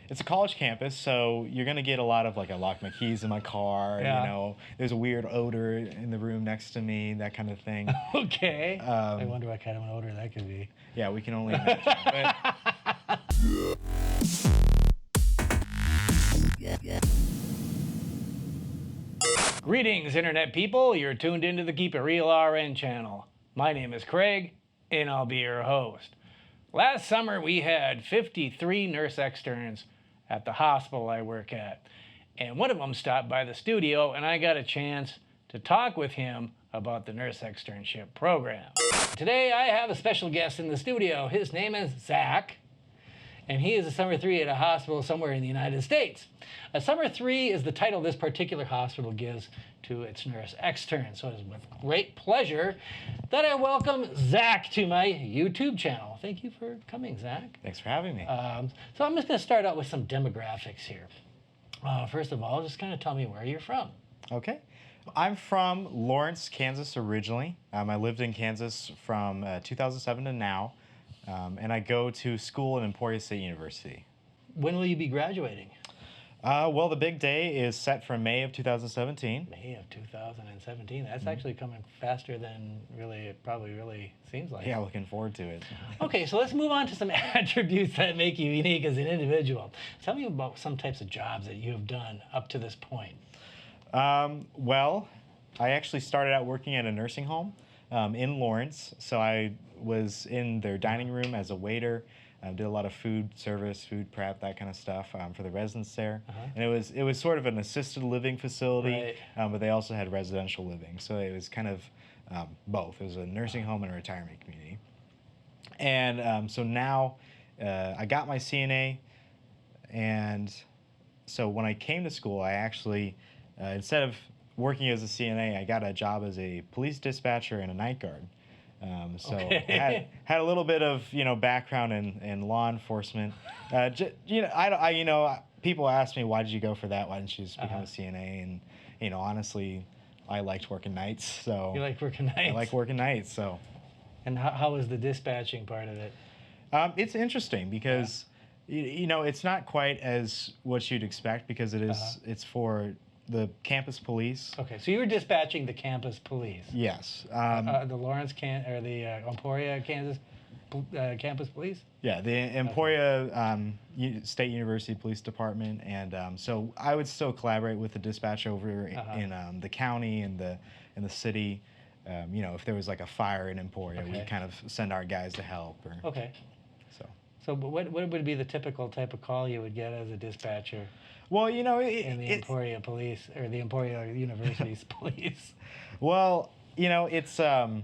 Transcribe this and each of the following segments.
it's a college campus, so you're gonna get a lot of like I locked my keys in my car. Yeah. You know, there's a weird odor in the room next to me, that kind of thing. Okay. I wonder what kind of an odor that could be. Yeah, we can only imagine. But Greetings, Internet people. You're tuned into the Keep It Real RN channel. My name is Craig, and I'll be your host. Last summer, we had 53 nurse externs at the hospital I work at. And one of them stopped by the studio, and I got a chance to talk with him about the Nurse Externship program. Today, I have a special guest in the studio. His name is Zach, and he is a summer 3 at a hospital somewhere in the United States. A summer 3 is the title this particular hospital gives to its nurse extern. So it is with great pleasure that I welcome Zach to my YouTube channel. Thank you for coming, Zach. thanks for having me. So I'm just going to start out with some demographics here. First of all, just kind of tell me where you're from. Okay. I'm from Lawrence, Kansas originally. I lived in Kansas from 2007 to now. And I go to school at Emporia State University. When will you be graduating? Well, the big day is set for May of 2017. May of 2017. That's actually coming faster than it probably really seems like. Yeah, looking forward to it. Okay, so let's move on to some attributes that make you unique as an individual. Tell me about some types of jobs that you have done up to this point. Well, I actually started out working at a nursing home in Lawrence. So I was in their dining room as a waiter. Did a lot of food service, food prep, that kind of stuff for the residents there. And it was sort of an assisted living facility, right. but they also had residential living. So it was kind of both. It was a nursing home and a retirement community. And so now I got my CNA, and so when I came to school, I actually, instead of working as a CNA, I got a job as a police dispatcher and a night guard. So I had a little bit of background in law enforcement. People ask me, why did you go for that? Why didn't you just become a CNA? And honestly, I liked working nights. So You like working nights? I like working nights. So And how is the dispatching part of it? it's interesting because it's not quite as what you'd expect because it is it's for the campus police. Okay, so you were dispatching the campus police. Yes. The Lawrence the Emporia, Kansas campus police. Yeah, the Emporia State University Police Department, and so I would still collaborate with the dispatch over in the county and the city. If there was like a fire in Emporia, we'd kind of send our guys to help. Okay. So what would be the typical type of call you would get as a dispatcher? Well, in the Emporia Police or the Emporia University's police. Well, it's a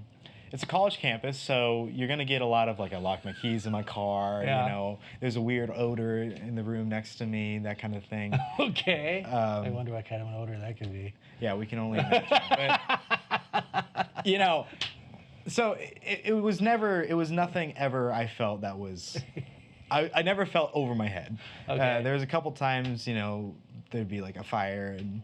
college campus, so you're gonna get a lot of like I locked my keys in my car. Yeah. There's a weird odor in the room next to me, that kind of thing. Okay. I wonder what kind of an odor that could be. Yeah, we can only imagine. But, so it was nothing ever I felt that was. I never felt over my head. Okay. There was a couple times, there'd be like a fire and,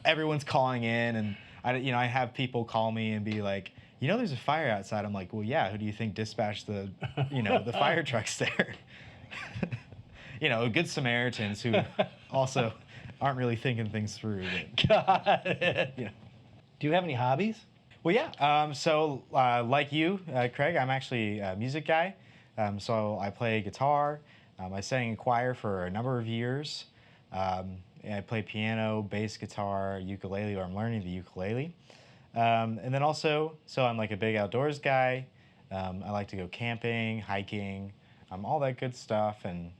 everyone's calling in and I have people call me and be like, there's a fire outside. I'm like, well, yeah, who do you think dispatched the fire trucks there? Good Samaritans who also aren't really thinking things through. But, Got it. Do you have any hobbies? Well, yeah. So like you, Craig, I'm actually a music guy. So I play guitar. I sang in choir for a number of years. I play piano, bass guitar, ukulele, or I'm learning the ukulele. And then also, so I'm like a big outdoors guy. I like to go camping, hiking, all that good stuff, and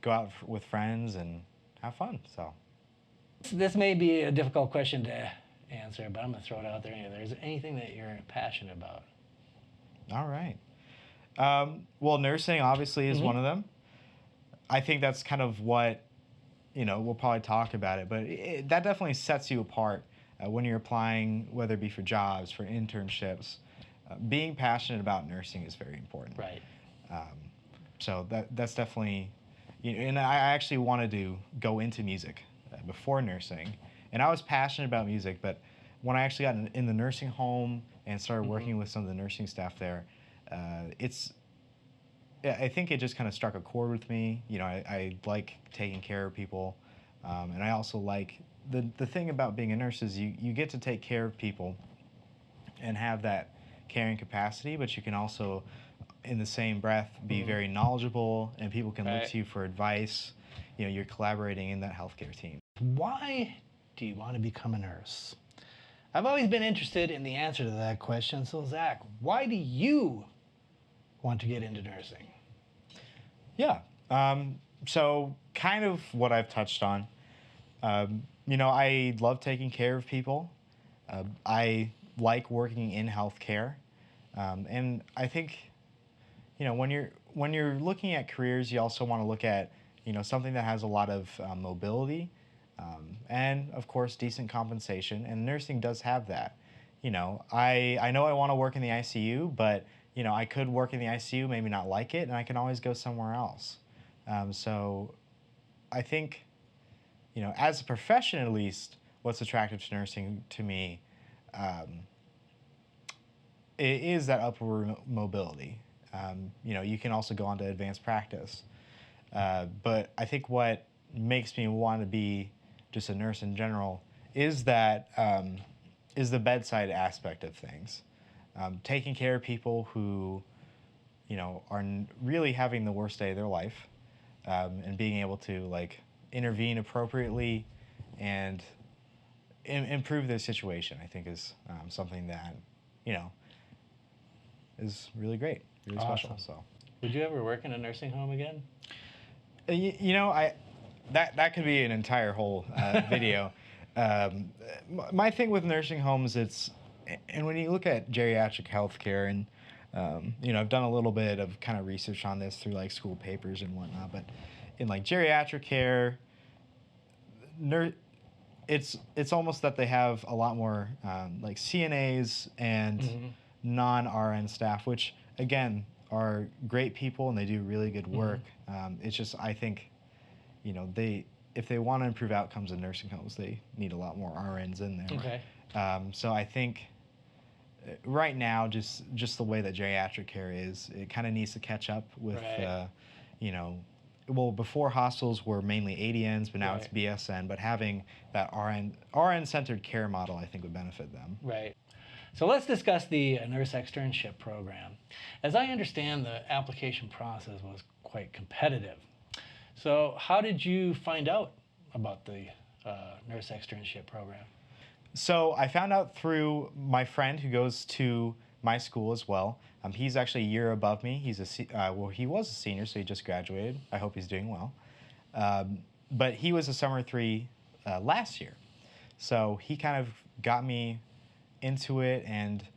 go out with friends and have fun. So this may be a difficult question to answer, but I'm going to throw it out there anyway. Is there anything that you're passionate about? All right. Well, nursing obviously is one of them. I think that's kind of what, we'll probably talk about it, but that definitely sets you apart when you're applying, whether it be for jobs, for internships. Being passionate about nursing is very important. Right. So that's definitely, and I actually wanted to go into music before nursing, and I was passionate about music, but when I actually got in the nursing home and started working with some of the nursing staff there, I think it just kind of struck a chord with me. You know, I like taking care of people, and I also like the thing about being a nurse is you get to take care of people and have that caring capacity, but you can also, in the same breath, be very knowledgeable, and people can look Right. to you for advice. You know, you're collaborating in that healthcare team. Why do you want to become a nurse? I've always been interested in the answer to that question. So, Zach, why do you want to get into nursing? Yeah. So kind of what I've touched on. You know, I love taking care of people. I like working in healthcare, and I think, you know, when you're looking at careers, you also want to look at, you know, something that has a lot of mobility, and of course decent compensation. And nursing does have that. You know, I know I want to work in the ICU, but you know, I could work in the ICU, maybe not like it, and I can always go somewhere else. So I think, you know, as a profession at least, what's attractive to nursing to me, um, it is that upward mobility. You know, you can also go on to advanced practice. But I think what makes me want to be just a nurse in general is that is the bedside aspect of things, taking care of people who, you know, are really having the worst day of their life, and being able to like intervene appropriately and improve their situation. I think is something that, you know, is really great, really special. Awesome. So. Would you ever work in a nursing home again? You know, that could be an entire whole video. My thing with nursing homes, and when you look at geriatric healthcare, and you know, I've done a little bit of kind of research on this through like school papers and whatnot, but in like geriatric care, it's almost that they have a lot more like CNAs and non-RN staff, which again are great people and they do really good work. It's just, I think, you know, if they want to improve outcomes in nursing homes, they need a lot more RNs in there. Okay. So I think right now, just the way that geriatric care is, it kind of needs to catch up with, Right. you know, well, before hospitals were mainly ADNs, but now Right. it's BSN. But having that RN-centered care model, I think, would benefit them. Right. So let's discuss the Nurse Externship program. As I understand, the application process was quite competitive. So how did you find out about the Nurse Externship program? So I found out through my friend who goes to my school as well. He's actually a year above me. Well, he was a senior, so he just graduated. I hope he's doing well. But he was a summer 3 last year, so he kind of got me into it. And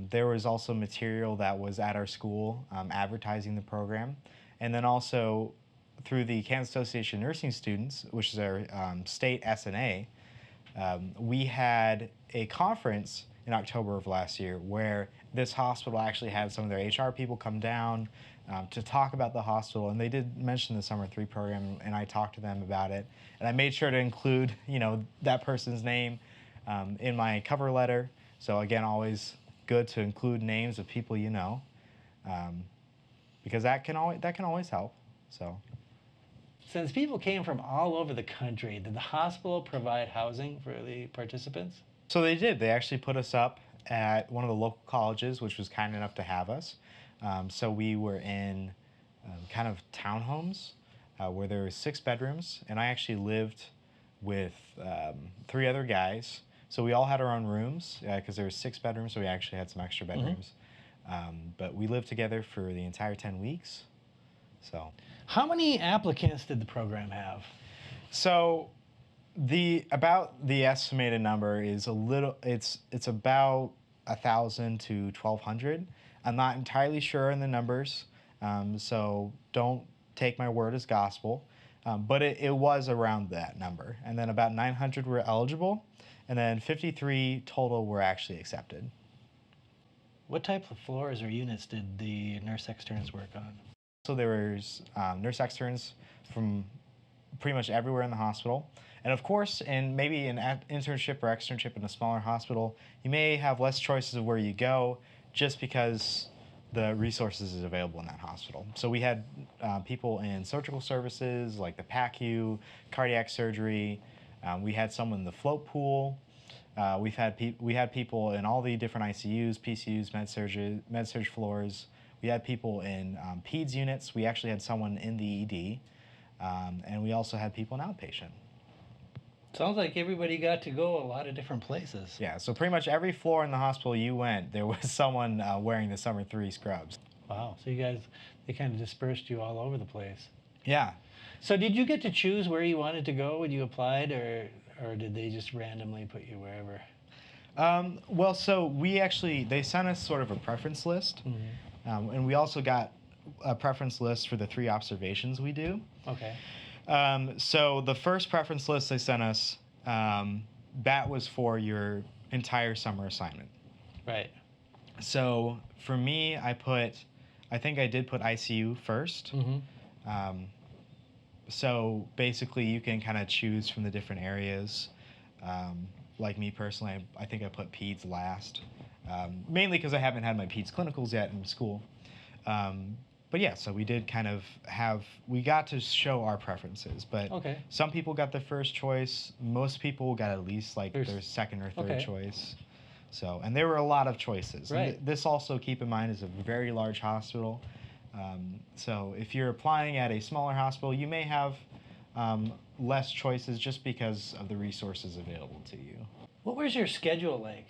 there was also material that was at our school advertising the program, and then also through the Kansas Association of Nursing Students, which is our state SNA. We had a conference in October of last year where this hospital actually had some of their HR people come down to talk about the hospital, and they did mention the Summer 3 program, and I talked to them about it, and I made sure to include, you know, that person's name in my cover letter. So again, always good to include names of people you know, because that can always help. So. Since people came from all over the country, did the hospital provide housing for the participants? So they did. They actually put us up at one of the local colleges, which was kind enough to have us. So we were in kind of townhomes where there were 6 bedrooms, and I actually lived with 3 other guys. So we all had our own rooms because there were 6 bedrooms, so we actually had some extra bedrooms. But we lived together for the entire 10 weeks. So. How many applicants did the program have? So the estimated number is it's about 1,000 to 1,200. I'm not entirely sure in the numbers, so don't take my word as gospel. But it was around that number, and then about 900 were eligible, and then 53 total were actually accepted. What type of floors or units did the Nurse Externs work on? So there was nurse externs from pretty much everywhere in the hospital. And of course, in maybe an internship or externship in a smaller hospital, you may have less choices of where you go just because the resources is available in that hospital. So we had people in surgical services like the PACU, cardiac surgery. We had someone in the float pool. We had people in all the different ICUs, PCUs, med surg floors. We had people in peds units. We actually had someone in the ED, and we also had people in outpatient. Sounds like everybody got to go a lot of different places. Yeah, so pretty much every floor in the hospital you went, there was someone wearing the Summer 3 scrubs. Wow. So you guys, they kind of dispersed you all over the place. Yeah. So did you get to choose where you wanted to go when you applied, or did they just randomly put you wherever? Well, so they sent us sort of a preference list, and we also got a preference list for the 3 observations we do. Okay. So the first preference list they sent us, that was for your entire summer assignment. Right. So for me, I think I did put ICU first. So basically, you can kind of choose from the different areas. Like me personally, I think I put peds last, mainly because I haven't had my peds clinicals yet in school. But yeah, so we did kind of we got to show our preferences, but Okay. some people got their first choice. Most people got at least like their second or third Okay. choice. So, and there were a lot of choices. Right. And this also, keep in mind, is a very large hospital. So if you're applying at a smaller hospital, you may have less choices just because of the resources available to you. What was your schedule like?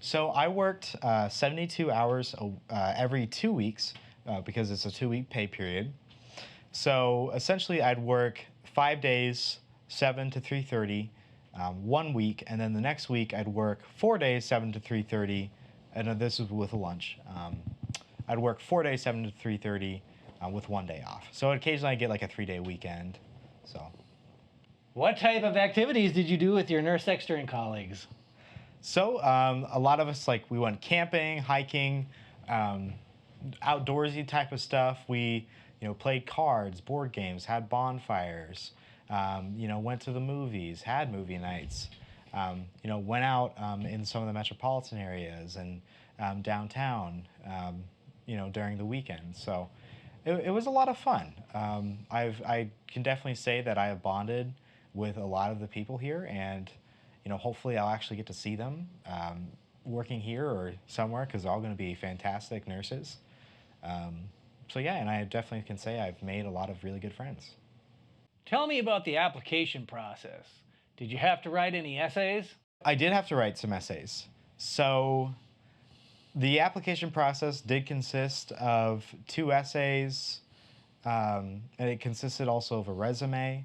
So I worked 72 hours every 2 weeks because it's a 2-week pay period. So essentially, I'd work 5 days, 7 to 3:30, 1 week, and then the next week I'd work 4 days, 7 to 3:30, and this is with a lunch. I'd work 4 days, 7 to 3:30, with 1 day off. So occasionally I get like a 3-day weekend. So. What type of activities did you do with your Nurse Extern colleagues? So a lot of us, we went camping, hiking, outdoorsy type of stuff. We, played cards, board games, had bonfires, went to the movies, had movie nights, went out in some of the metropolitan areas and downtown, during the weekend. So it was a lot of fun. I can definitely say that I have bonded with a lot of the people here, and hopefully I'll actually get to see them working here or somewhere, because they're all going to be fantastic nurses. So yeah, and I definitely can say I've made a lot of really good friends. Tell me about the application process. Did you have to write any essays? I did have to write some essays. So the application process did consist of 2 essays, and it consisted also of a resume.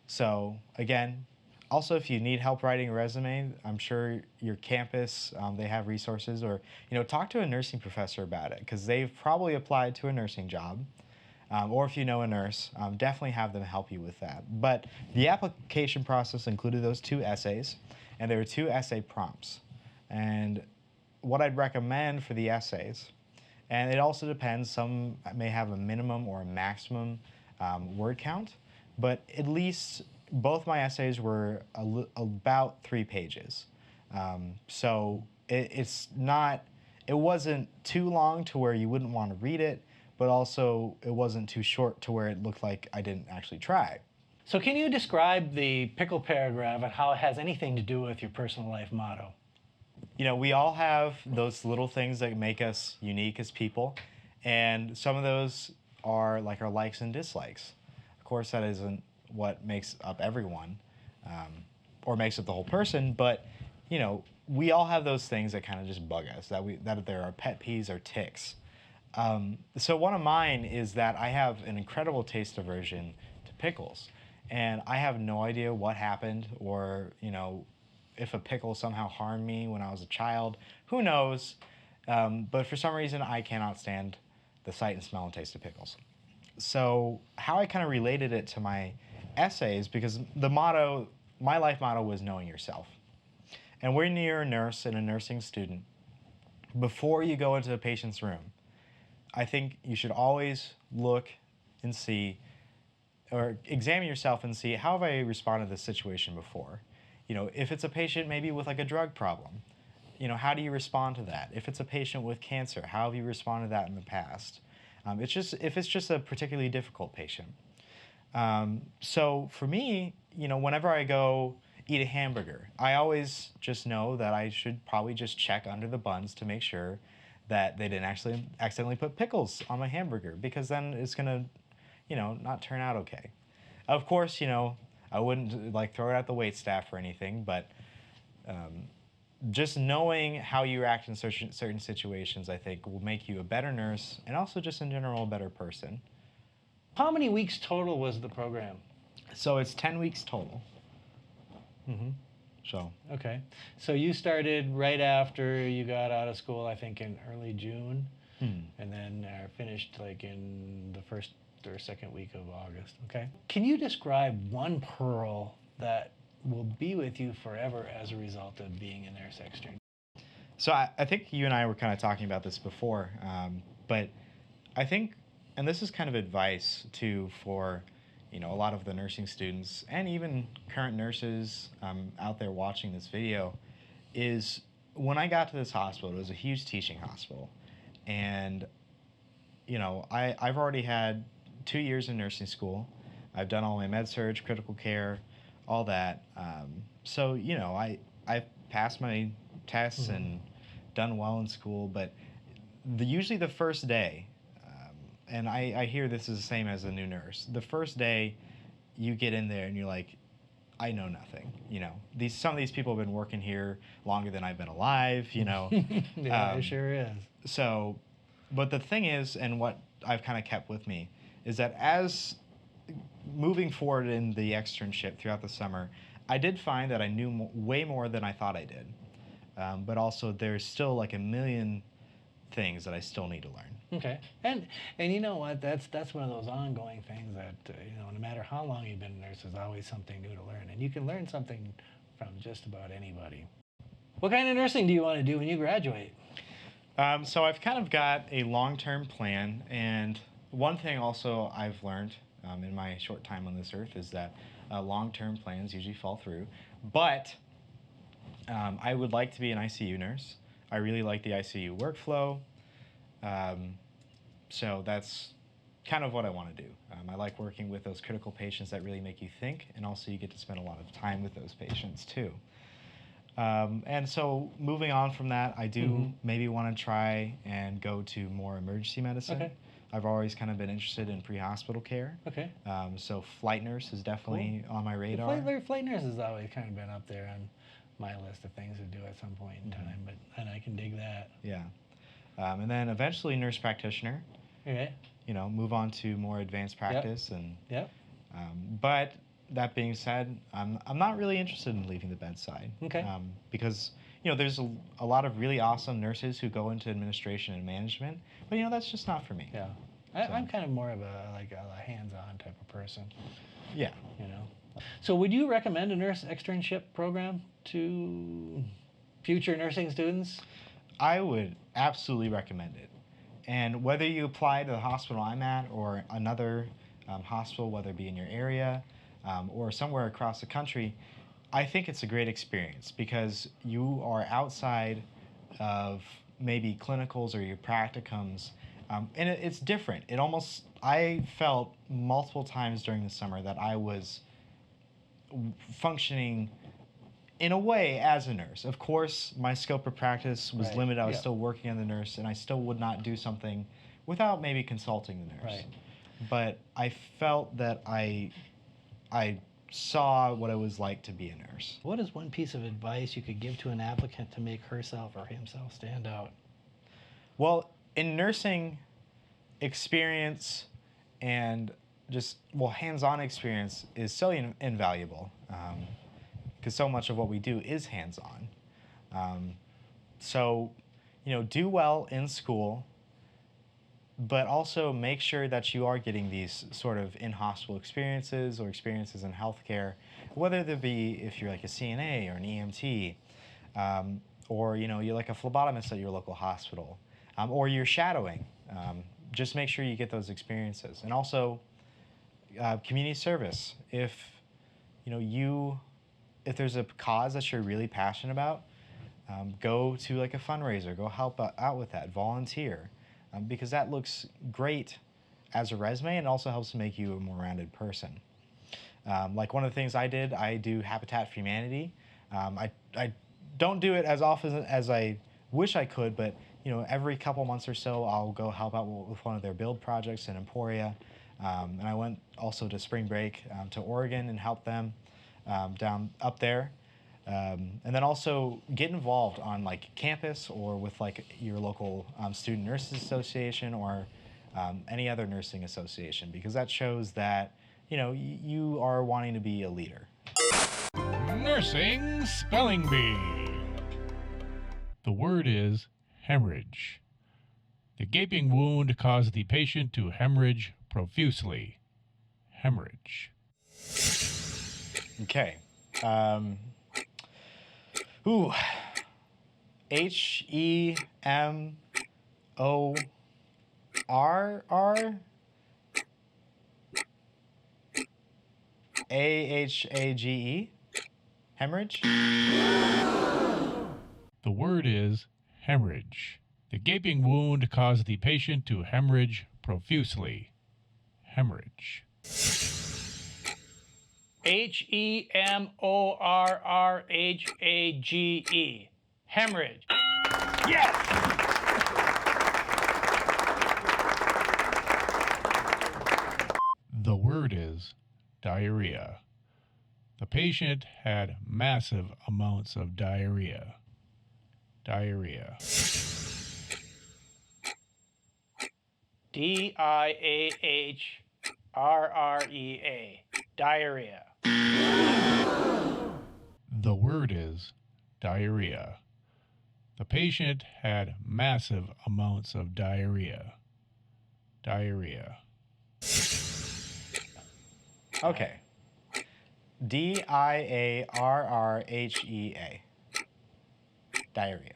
So again, also, if you need help writing a resume, I'm sure your campus, they have resources, or, talk to a nursing professor about it, because they've probably applied to a nursing job. Or if you know a nurse, definitely have them help you with that. But the application process included those 2 essays, and there were 2 essay prompts. And what I'd recommend for the essays, and it also depends, some may have a minimum or a maximum word count, but at least both my essays were about 3 pages. So it wasn't too long to where you wouldn't want to read it, but also it wasn't too short to where it looked like I didn't actually try. So can you describe the pickle paragraph and how it has anything to do with your personal life motto? We all have those little things that make us unique as people, and some of those are like our likes and dislikes. Of course, that isn't what makes up everyone, or makes up the whole person, but we all have those things that kind of just bug us, that there are pet peeves or tics. So one of mine is that I have an incredible taste aversion to pickles, and I have no idea what happened, or if a pickle somehow harmed me when I was a child. Who knows? But for some reason, I cannot stand the sight and smell and taste of pickles. So how I kind of related it to my essays, because my life motto was knowing yourself. And when you're a nurse and a nursing student, before you go into a patient's room, I think you should always look and see, or examine yourself and see, how have I responded to this situation before? If it's a patient maybe with like a drug problem, how do you respond to that? If it's a patient with cancer, how have you responded to that in the past? It's just if it's just a particularly difficult patient. So for me, whenever I go eat a hamburger, I always just know that I should probably just check under the buns to make sure that they didn't actually accidentally put pickles on my hamburger, because then it's gonna, not turn out okay. Of course, I wouldn't like throw it at the wait staff or anything, but just knowing how you react in certain situations, I think, will make you a better nurse and also just in general a better person. How many weeks total was the program? So it's 10 weeks total. Mm-hmm. So Okay. So you started right after you got out of school, I think in early June, and then finished like in the first or second week of August. Okay. Can you describe one pearl that will be with you forever as a result of being a nurse extern? So I think you and I were kind of talking about this before, but I think, and this is kind of advice too for, a lot of the nursing students and even current nurses out there watching this video, is when I got to this hospital, it was a huge teaching hospital, and I've already had 2 years in nursing school. I've done all my med surg, critical care, all that. So I've passed my tests and done well in school, but usually the first day, and I hear this is the same as a new nurse. The first day, you get in there and you're like, I know nothing. Some of these people have been working here longer than I've been alive. Yeah, it sure is. So, but the thing is, and what I've kind of kept with me, is that as moving forward in the externship throughout the summer, I did find that I knew way more than I thought I did. But also, there's still like a million things that I still need to learn. Okay, and you know what? That's one of those ongoing things that no matter how long you've been a nurse, there's always something new to learn, and you can learn something from just about anybody. What kind of nursing do you want to do when you graduate? So I've kind of got a long-term plan, and one thing also I've learned in my short time on this earth is that long-term plans usually fall through. But I would like to be an ICU nurse. I really like the ICU workflow. So that's kind of what I want to do. I like working with those critical patients that really make you think, and also you get to spend a lot of time with those patients too. And so moving on from that, I do maybe want to try and go to more emergency medicine. Okay. I've always kind of been interested in pre-hospital care. Okay. So flight nurse is definitely on my radar. Flight nurse has always kind of been up there on my list of things to do at some point in time, and I can dig that. Yeah. And then eventually nurse practitioner. Okay. Move on to more advanced practice. Yep. But that being said, I'm not really interested in leaving the bedside. Okay. Because there's a lot of really awesome nurses who go into administration and management, but that's just not for me. Yeah. I'm kind of more of a hands-on type of person. Yeah. So would you recommend a nurse externship program to future nursing students? I would absolutely recommend it. And whether you apply to the hospital I'm at or another hospital, whether it be in your area or somewhere across the country, I think it's a great experience because you are outside of maybe clinicals or your practicums, and it's different. I felt multiple times during the summer that I was functioning in a way as a nurse. Of course, my scope of practice was limited. I was still working as a nurse, and I still would not do something without maybe consulting the nurse. Right. But I felt that I saw what it was like to be a nurse. What is one piece of advice you could give to an applicant to make herself or himself stand out? Well, in nursing, experience and hands-on experience is so invaluable. Because so much of what we do is hands-on. So, do well in school, but also make sure that you are getting these sort of in-hospital experiences or experiences in healthcare, whether they be if you're like a CNA or an EMT, or you're like a phlebotomist at your local hospital, or you're shadowing. Just make sure you get those experiences, and also community service. If there's a cause that you're really passionate about, go to like a fundraiser, go help out with that, volunteer, because that looks great as a resume and also helps to make you a more rounded person. Like one of the things I do Habitat for Humanity. I don't do it as often as I wish I could, but every couple months or so, I'll go help out with one of their build projects in Emporia. And I went also to spring break to Oregon and helped them down up there. And then also get involved on like campus or with like your local student nurses association or any other nursing association, because that shows that you are wanting to be a leader. Nursing Spelling Bee. The word is hemorrhage. The gaping wound caused the patient to hemorrhage profusely. Hemorrhage. Okay. Hemorrhage. Hemorrhage. The word is hemorrhage. The gaping wound caused the patient to hemorrhage profusely. Hemorrhage. HEMORRHAGE. Hemorrhage. Yes! The word is diarrhea. The patient had massive amounts of diarrhea. Diarrhea. DIAHRREA. Diarrhea. The word is diarrhea. The patient had massive amounts of diarrhea. Diarrhea. Okay. DIARRHEA. Diarrhea.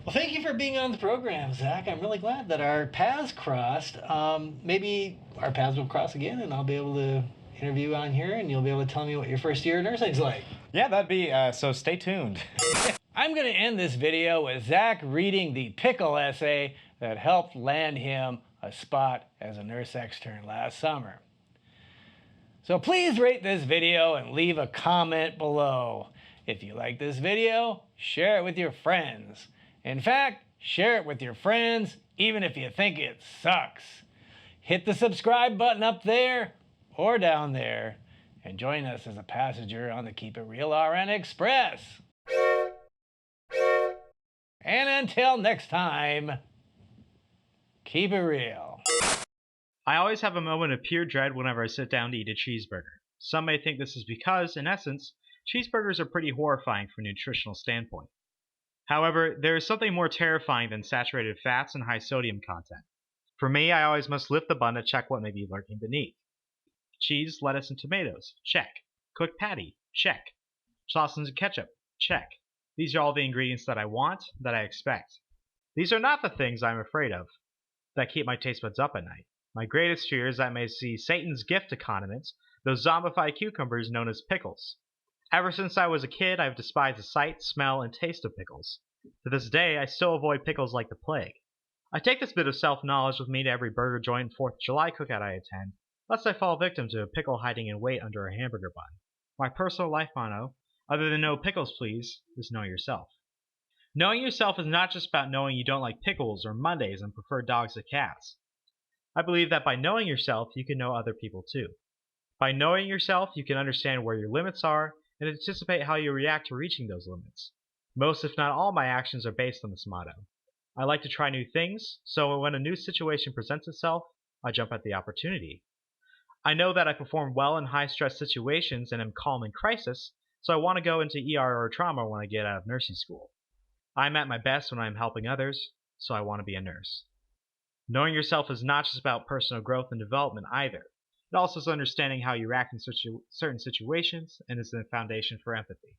Well, thank you for being on the program, Zach. I'm really glad that our paths crossed. Maybe our paths will cross again, and I'll be able to interview on here, and you'll be able to tell me what your first year of nursing's like. Yeah, that'd be, so stay tuned. I'm going to end this video with Zach reading the pickle essay that helped land him a spot as a nurse extern last summer. So please rate this video and leave a comment below. If you like this video, share it with your friends. In fact, share it with your friends even if you think it sucks. Hit the subscribe button up there or down there and join us as a passenger on the Keep It Real RN Express. And until next time, keep it real. I always have a moment of pure dread whenever I sit down to eat a cheeseburger. Some may think this is because, in essence, cheeseburgers are pretty horrifying from a nutritional standpoint. However, there is something more terrifying than saturated fats and high sodium content. For me, I always must lift the bun to check what may be lurking beneath. Cheese, lettuce, and tomatoes, check. Cooked patty, check. Sauce and ketchup, check. These are all the ingredients that I want, that I expect. These are not the things I'm afraid of that keep my taste buds up at night. My greatest fear is that I may see Satan's gift to condiments, those zombified cucumbers known as pickles. Ever since I was a kid, I've despised the sight, smell, and taste of pickles. To this day, I still avoid pickles like the plague. I take this bit of self-knowledge with me to every burger joint and 4th of July cookout I attend, lest I fall victim to a pickle hiding in wait under a hamburger bun. My personal life motto, other than no pickles please, is know yourself. Knowing yourself is not just about knowing you don't like pickles or Mondays and prefer dogs to cats. I believe that by knowing yourself, you can know other people too. By knowing yourself, you can understand where your limits are and anticipate how you react to reaching those limits. Most, if not all, my actions are based on this motto. I like to try new things, so when a new situation presents itself, I jump at the opportunity. I know that I perform well in high-stress situations and am calm in crisis, so I want to go into ER or trauma when I get out of nursing school. I'm at my best when I'm helping others, so I want to be a nurse. Knowing yourself is not just about personal growth and development either. It also is understanding how you react in certain situations and is the foundation for empathy.